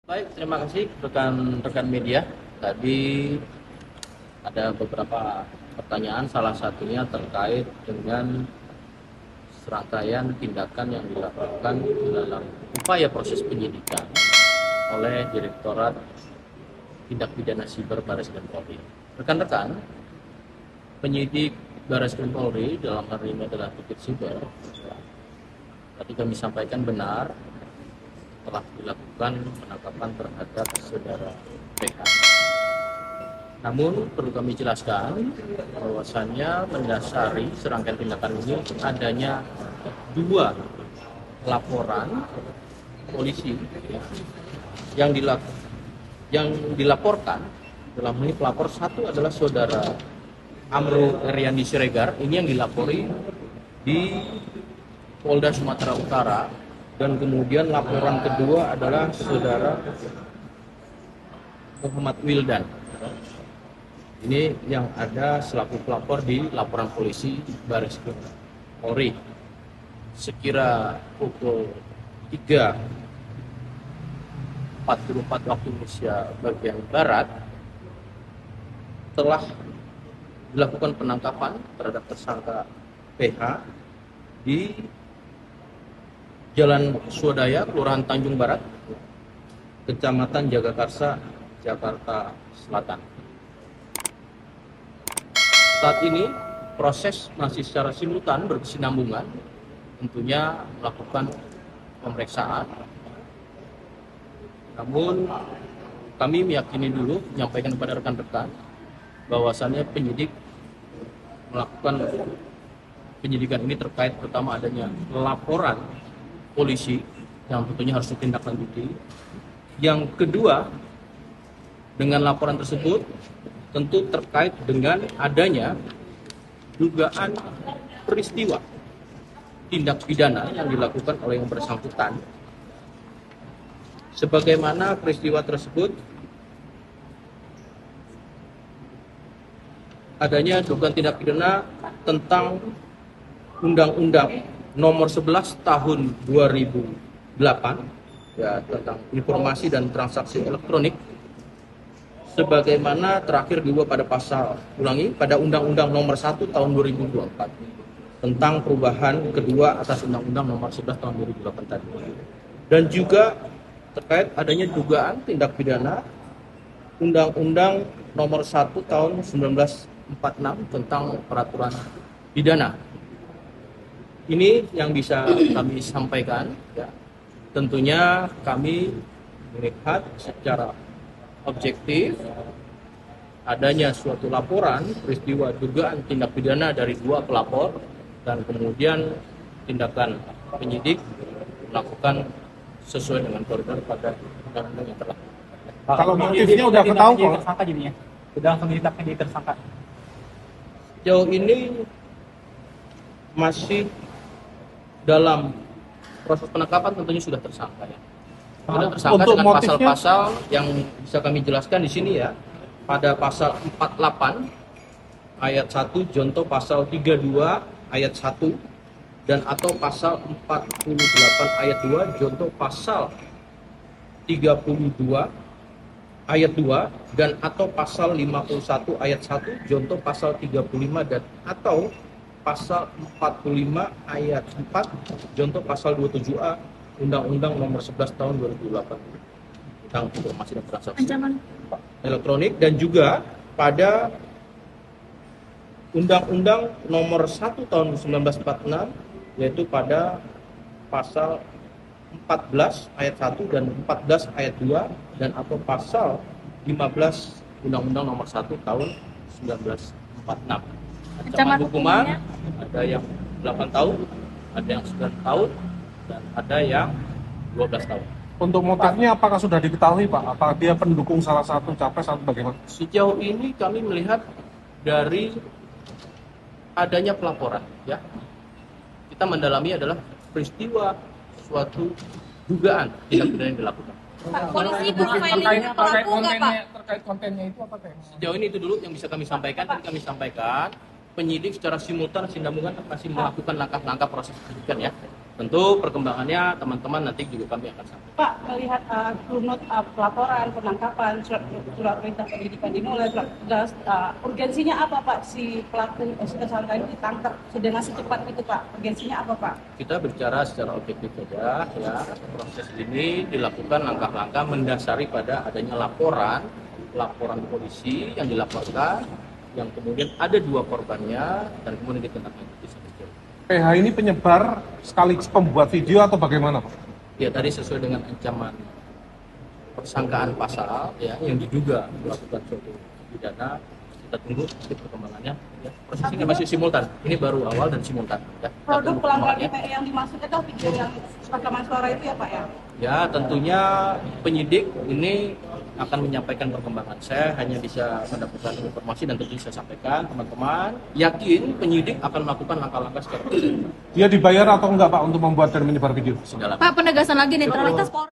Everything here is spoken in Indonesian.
Baik, terima kasih rekan-rekan media. Tadi ada beberapa pertanyaan, salah satunya terkait dengan serangkaian tindakan yang dilakukan dalam upaya proses penyidikan oleh Direktorat Tindak Pidana Siber Barreskrim Polri. Rekan-rekan, penyidik Barreskrim Polri dalam hari ini adalah Bukit Siber. Tadi kami sampaikan benar telah dilakukan penangkapan terhadap saudara PH. Namun perlu kami jelaskan bahwasannya mendasari serangkaian tindakan ini adanya dua laporan polisi yang dilaporkan. Dalam ini pelapor satu adalah saudara Amro Eryandi Siregar, ini yang dilapori di Polda Sumatera Utara. Dan kemudian laporan kedua adalah saudara Muhammad Wildan. Ini yang ada selaku pelapor di laporan polisi Barreskrim Polri. Sekira pukul 3.44 waktu Indonesia bagian Barat telah dilakukan penangkapan terhadap tersangka PH di Jalan Swadaya, Kelurahan Tanjung Barat, Kecamatan Jagakarsa, Jakarta Selatan. Saat ini proses masih secara simultan berkesinambungan, tentunya melakukan pemeriksaan. Namun kami meyakini dulu, menyampaikan kepada rekan-rekan bahwasannya penyidik melakukan penyidikan ini terkait pertama adanya laporan polisi yang tentunya harus ditindaklanjuti. Yang kedua, dengan laporan tersebut tentu terkait dengan adanya dugaan peristiwa tindak pidana yang dilakukan oleh yang bersangkutan. Sebagaimana peristiwa tersebut adanya dugaan tindak pidana tentang Undang-Undang Nomor 11 Tahun 2008 ya, tentang informasi dan transaksi elektronik, sebagaimana terakhir juga pada pada Undang-Undang Nomor 1 Tahun 2024 tentang perubahan kedua atas Undang-Undang Nomor 11 Tahun 2008 tadi, dan juga terkait adanya dugaan tindak pidana Undang-Undang Nomor 1 Tahun 1946 tentang peraturan pidana. Ini yang bisa kami sampaikan. Ya. Tentunya kami melihat secara objektif adanya suatu laporan peristiwa dugaan tindak pidana dari dua pelapor, dan kemudian tindakan penyidik melakukan sesuai dengan koridor pada undang-undang yang telah. Kalau motifnya udah ketahuan kok tersangka jadinya. Sudah langsung ditetapkan jadi tersangka. Jauh ini masih dalam proses penangkapan, tentunya sudah tersangka ya. Sudah tersangka untuk dengan motifnya? pasal-pasal yang bisa kami jelaskan di sini ya. Pada pasal 48 ayat 1 contoh pasal 32 ayat 1 dan atau pasal 48 ayat 2 contoh pasal 32 ayat 2 dan atau pasal 51 ayat 1 contoh pasal 35 dan atau pasal 45 ayat 4 contoh pasal 27A Undang-Undang Nomor 11 Tahun 2008 tentang informasi dan transaksi elektronik, dan juga pada Undang-Undang Nomor 1 Tahun 1946 yaitu pada pasal 14 ayat 1 dan 14 ayat 2 dan atau pasal 15 Undang-Undang Nomor 1 Tahun 1946. Ancaman hukuman ada yang 8 tahun, ada yang 9 tahun, dan ada yang 12 tahun. Untuk motifnya apakah sudah diketahui Pak? Apakah dia pendukung salah satu capres atau bagaimana? Sejauh ini kami melihat dari adanya pelaporan, ya. Kita mendalami adalah peristiwa suatu dugaan tindak pidana yang dilakukan. Pak, polisi profiling pelaku nggak, Pak? Terkait kontennya itu apa Pak? Sejauh ini itu dulu yang bisa kami sampaikan. Dan kami sampaikan penyidik secara simultan sinambungan masih melakukan langkah-langkah proses penyidikan ya. Tentu perkembangannya teman-teman nanti juga kami akan sampaikan. Pak, melihat runut pelaporan, penangkapan, surat perintah penyidikan dimulai, surat tugas, urgensinya apa Pak si pelaku tersangka ini ditangkap dengan secepat itu Pak? Urgensinya apa Pak? Kita bicara secara objektif saja, ya. Proses ini dilakukan langkah-langkah mendasari pada adanya laporan polisi yang dilaporkan, yang kemudian ada 2 korbannya dan kemudian ditindaklanjuti sampai jauh. PH ini penyebar sekaligus pembuat video atau bagaimana Pak? Ya tadi sesuai dengan ancaman persangkaan pasal ya yang diduga melakukan suatu pidana, kita tunggu nanti perkembangannya. Ya. Proses ini masih simultan, ini baru awal dan simultan. Ya. Kita Produk tunggu pelanggaran perkembangannya. ITE yang dimaksud itu video yang rekaman suara itu ya Pak ya? Ya tentunya penyidik ini akan menyampaikan perkembangan. Saya hanya bisa mendapatkan informasi dan tentu saya sampaikan teman-teman. Yakin penyidik akan melakukan langkah-langkah secara Dia dibayar atau enggak Pak untuk membuat dan menyebar video? sedalam. Pak, penegasan lagi netralitas Polri.